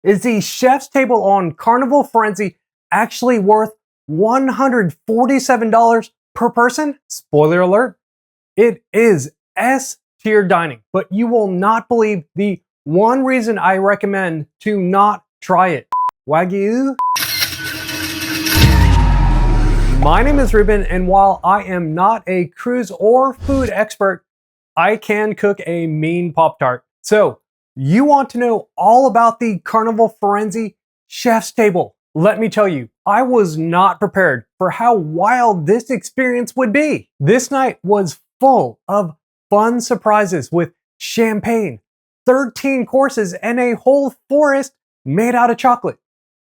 Is the chef's table on Carnival Firenze actually worth $147 per person? Spoiler alert, it is S-tier dining, but you will not believe the one reason I recommend to not try it. Wagyu. My name is Ruben, and while I am not a cruise or food expert, I can cook a mean Pop-Tart. So, you want to know all about the Carnival Firenze chef's table. Let me tell you, I was not prepared for how wild this experience would be. This night was full of fun surprises with champagne, 13 courses, and a whole forest made out of chocolate.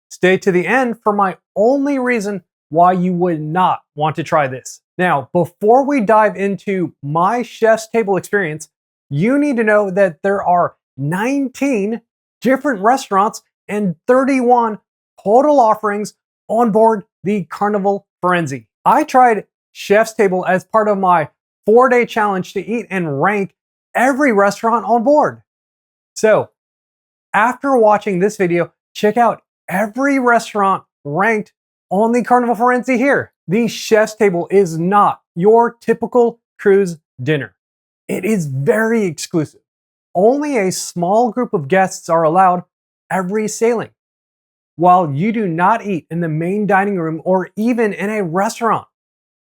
Stay to the end for my only reason why you would not want to try this. Now, before we dive into my chef's table experience, you need to know that there are 19 different restaurants and 31 total offerings on board the Carnival Firenze. I tried chef's table as part of my 4-day challenge to eat and rank every restaurant on board. So, after watching this video, check out every restaurant ranked on the Carnival Firenze here. The chef's table is not your typical cruise dinner. It is very exclusive. Only a small group of guests are allowed every sailing, while you do not eat in the main dining room or even in a restaurant.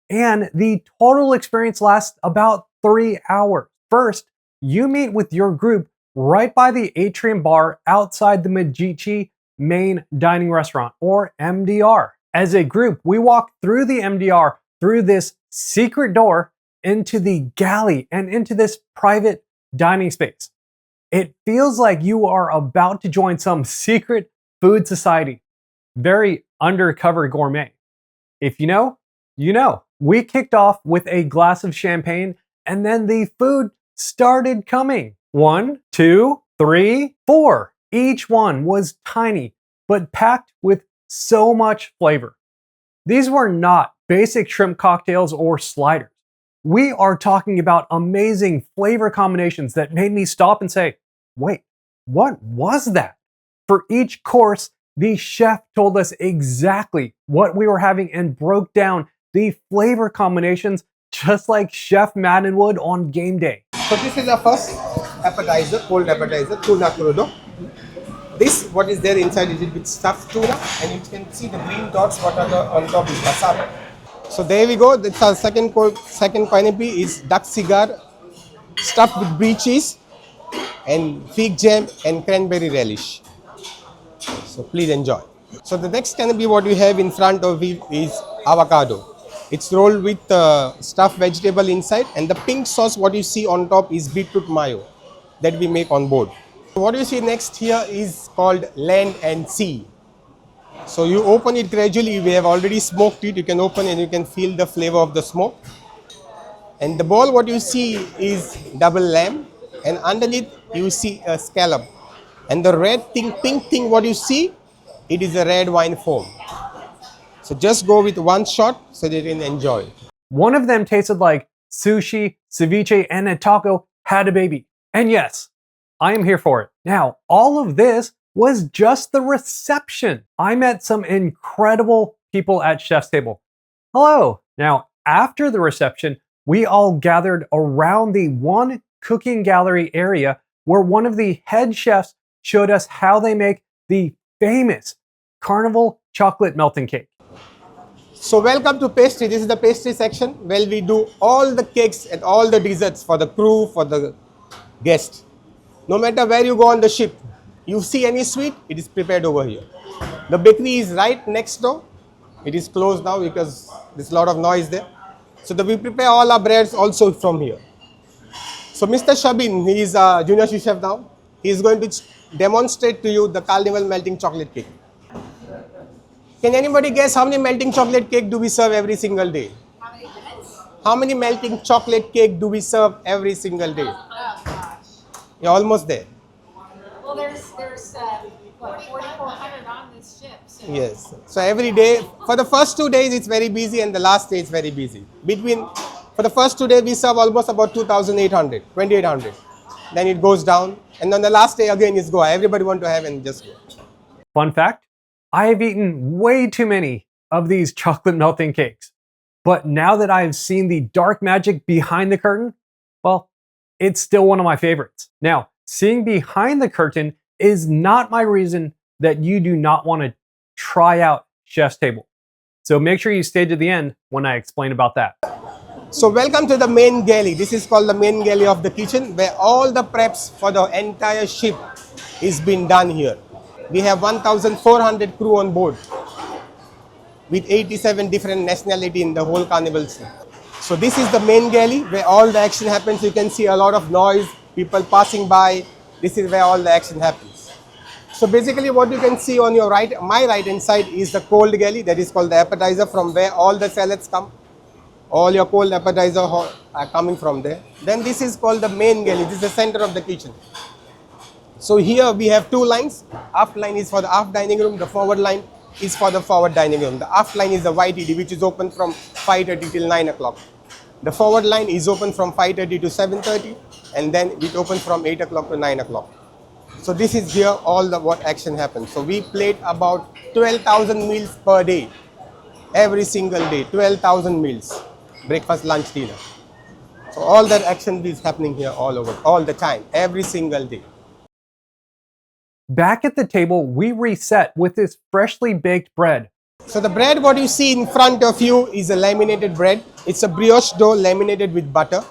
And the total experience lasts about 3 hours. First, you meet with your group right by the atrium bar outside the Medici main dining restaurant, or MDR. As a group, we walk through the MDR through this secret door into the galley and into this private dining space. It feels like you are about to join some secret food society. Very undercover gourmet. If you know, you know. We kicked off with a glass of champagne and then the food started coming. 1, 2, 3, 4. Each one was tiny, but packed with so much flavor. These were not basic shrimp cocktails or sliders. We are talking about amazing flavor combinations that made me stop and say, wait, what was that? For each course, the chef told us exactly what we were having and broke down the flavor combinations just like Chef Madden would on game day. So this is our first appetizer, cold appetizer, tuna crudo. This, what is there inside, is it with stuffed tuna, and you can see the green dots what are on top is basara. So there we go. That's our second canopy is duck cigar stuffed with brie cheese and fig jam and cranberry relish. So please enjoy. So the next canopy what we have in front of you is avocado. It's rolled with stuffed vegetable inside, and the pink sauce what you see on top is beetroot mayo that we make on board. What you see next here is called land and sea. So you open it gradually. We have already smoked it. You can open and you can feel the flavor of the smoke. And the bowl what you see is double lamb, and underneath you see a scallop. And the red thing, pink thing what you see, it is a red wine foam. So just go with one shot so that you can enjoy. One of them tasted like sushi, ceviche, and a taco had a baby. And yes, I am here for it. Now, all of this was just the reception. I met some incredible people at Chef's Table. Hello. Now, after the reception, we all gathered around the one cooking gallery area where one of the head chefs showed us how they make the famous Carnival chocolate melting cake. So welcome to Pastry. This is the pastry section where we do all the cakes and all the desserts for the crew, for the guests. No matter where you go on the ship, you see any sweet, it is prepared over here. The bakery is right next door. It is closed now because there's a lot of noise there. So we prepare all our breads also from here. So Mr. Shabin, he is a junior sous chef now. He is going to demonstrate to you the Carnival melting chocolate cake. Can anybody guess how many melting chocolate cake do we serve every single day? How many minutes? How many melting chocolate cake do we serve every single day? Oh gosh. You're almost there. Well, there's what, 4,400 on this ship. So. Yes. So every day, for the first 2 days it's very busy, and the last day it's very busy. For the first 2 days we serve almost about 2,800, 2,800. Then it goes down, and on the last day again it's go. Everybody want to have and just go. Fun fact, I have eaten way too many of these chocolate melting cakes. But now that I have seen the dark magic behind the curtain, well, it's still one of my favorites. Now, seeing behind the curtain is not my reason that you do not want to try out Chef's Table. So make sure you stay to the end when I explain about that. So welcome to the main galley. This is called the main galley of the kitchen, where all the preps for the entire ship is being done here. We have 1,400 crew on board with 87 different nationality in the whole Carnival ship. So this is the main galley where all the action happens. You can see a lot of noise, people passing by. This is where all the action happens. So basically what you can see on your right, my right hand side is the cold galley, that is called the appetizer, from where all the salads come. All your cold appetizers are coming from there. Then this is called the main galley. This is the center of the kitchen. So here we have two lines. Aft line is for the aft dining room. The forward line is for the forward dining room. The aft line is the YTD, which is open from 5:30 till 9 o'clock. The forward line is open from 5:30 to 7:30, and then it opens from 8 o'clock to 9 o'clock. So this is here all the what action happens. So we plate about 12,000 meals per day, every single day, 12,000 meals, breakfast, lunch, dinner. So all that action is happening here all over, all the time, every single day. Back at the table, we reset with this freshly baked bread. So the bread what you see in front of you is a laminated bread. It's a brioche dough laminated with butter,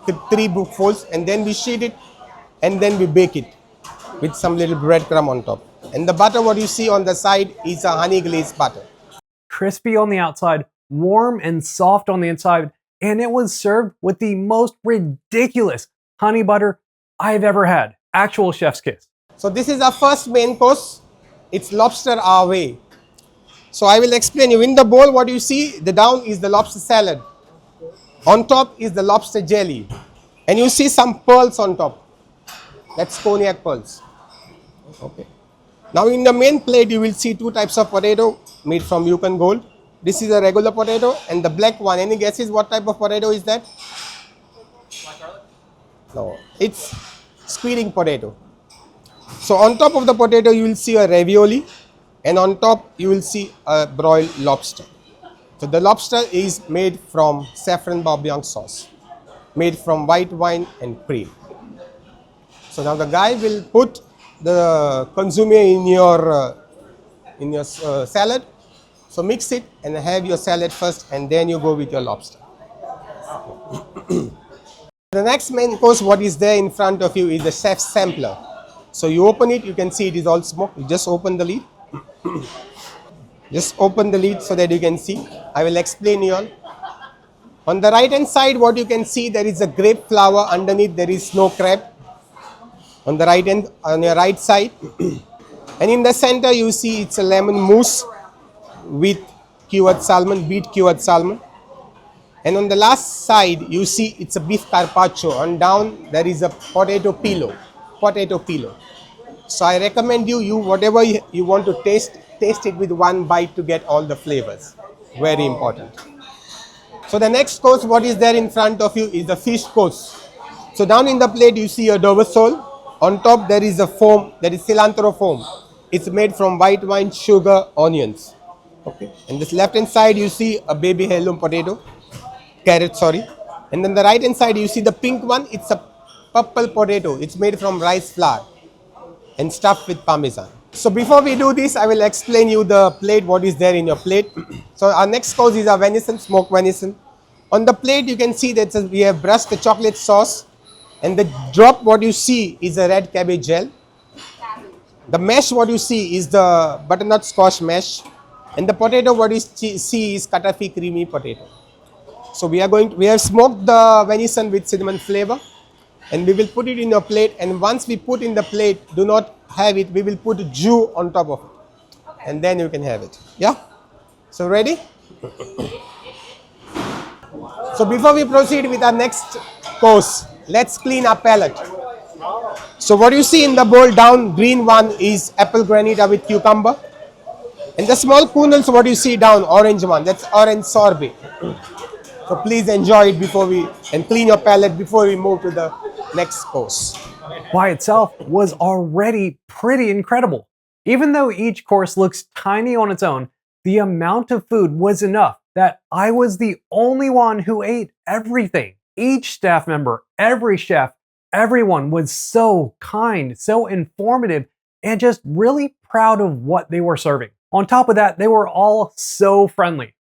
with 3 bookfuls, and then we sheet it and then we bake it with some little breadcrumb on top. And the butter what you see on the side is a honey glazed butter. Crispy on the outside, warm and soft on the inside, and it was served with the most ridiculous honey butter I've ever had. Actual chef's kiss. So this is our first main course. It's lobster our way. So I will explain you. In the bowl what you see, the down is the lobster salad. On top is the lobster jelly. And you see some pearls on top. That's cognac pearls. Okay. Now in the main plate you will see 2 types of potato made from Yukon Gold. This is a regular potato and the black one. Any guesses what type of potato is that? Black garlic? No, it's squealing potato. So on top of the potato you will see a ravioli, and on top you will see a broiled lobster. So the lobster is made from saffron barbecue sauce, made from white wine and cream. So now the guy will put the consomme in your salad. So mix it and have your salad first, and then you go with your lobster. The next main course what is there in front of you is the chef's sampler. So you open it, you can see it is all smoked. You just open the lid. Just open the lid so that you can see. I will explain you all. On the right hand side what you can see, there is a grape flour. Underneath there is snow crab. On the right hand, on your right side. And in the center you see it's a lemon mousse with cured salmon, beet cured salmon. And on the last side you see it's a beef carpaccio. On down there is a potato pillow. So I recommend you whatever you want to taste it with one bite to get all the flavors. Very important. So the next course what is there in front of you is the fish course. So down in the plate you see a dover sole. On top there is a foam, that is cilantro foam. It's made from white wine, sugar, onions. Okay. And this left hand side you see a baby heirloom potato, carrot, sorry. And then the right hand side you see the pink one. It's a purple potato. It's made from rice flour and stuffed with parmesan. So before we do this, I will explain you the plate, what is there in your plate. So our next course is our venison, smoked venison. On the plate you can see that we have brushed the chocolate sauce, and the drop what you see is a red cabbage gel. The mesh what you see is the butternut squash mesh, and the potato what you see is Katafi creamy potato. So we have smoked the venison with cinnamon flavor, and we will put it in your plate, and once we put in the plate, do not have it, we will put jus on top of it. Okay. And then you can have it. Yeah? So ready? So before we proceed with our next course, let's clean our palate. So what you see in the bowl down, green one is apple granita with cucumber. And the small kernels what you see down, orange one, that's orange sorbet. So please enjoy it and clean your palate before we move to the next course. By itself was already pretty incredible. Even though each course looks tiny on its own, the amount of food was enough that I was the only one who ate everything. Each staff member, every chef, everyone was so kind, so informative, and just really proud of what they were serving. On top of that, they were all so friendly.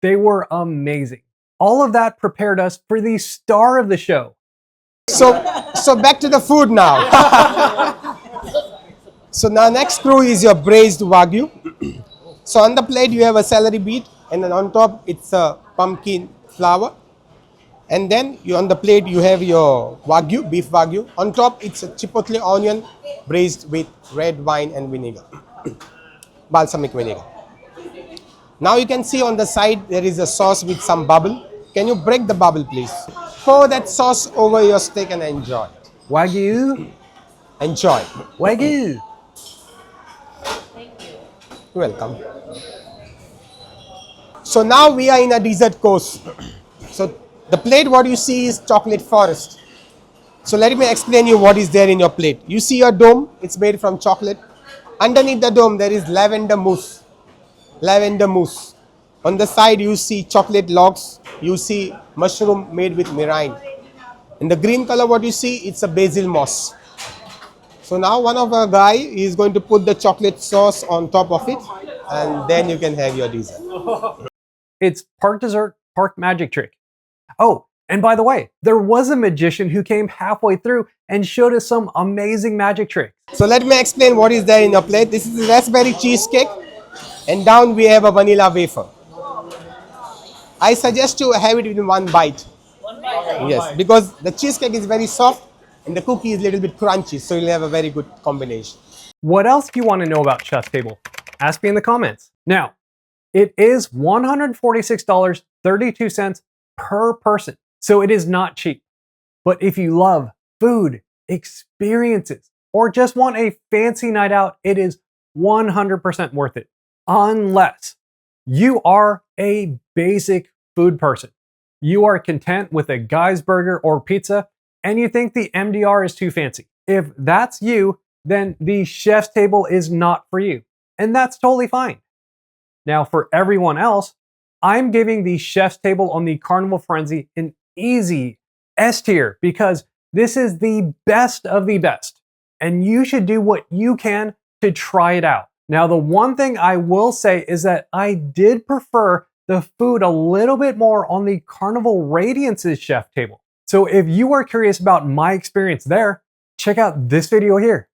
They were amazing. All of that prepared us for the star of the show. So back to the food now. So now next crew is your braised Wagyu. So on the plate you have a celery beet, and then on top it's a pumpkin flour. And then on the plate you have your Wagyu, beef Wagyu. On top it's a chipotle onion braised with red wine and vinegar, balsamic vinegar. Now you can see on the side there is a sauce with some bubble. Can you break the bubble please? Pour that sauce over your steak and enjoy. Wagyu, Enjoy. Wagyu. You're welcome. So now we are in a dessert course. So the plate what you see is chocolate forest. So let me explain you what is there in your plate. You see your dome, it's made from chocolate. Underneath the dome there is lavender mousse. Lavender mousse. On the side you see chocolate logs. You see mushroom made with meringue. In the green color what you see, it's a basil moss. So now one of our guy is going to put the chocolate sauce on top of it, and then you can have your dessert. It's part dessert, part magic trick. Oh, and by the way, there was a magician who came halfway through and showed us some amazing magic tricks. So let me explain what is there in your plate. This is a raspberry cheesecake, and down we have a vanilla wafer. I suggest you have it in one bite. Yes, because the cheesecake is very soft and the cookie is a little bit crunchy, so you'll have a very good combination. What else do you want to know about Chef's Table? Ask me in the comments. Now, it is $146.32 per person, so it is not cheap. But if you love food, experiences, or just want a fancy night out, it is 100% worth it. Unless you are a basic food person. You are content with a guy's burger or pizza, and you think the MDR is too fancy. If that's you, then the Chef's Table is not for you, and that's totally fine. Now, for everyone else, I'm giving the Chef's Table on the Carnival Firenze an easy S tier because this is the best of the best, and you should do what you can to try it out. Now, the one thing I will say is that I did prefer the food a little bit more on the Carnival Radiance's Chef's Table. So if you are curious about my experience there, check out this video here.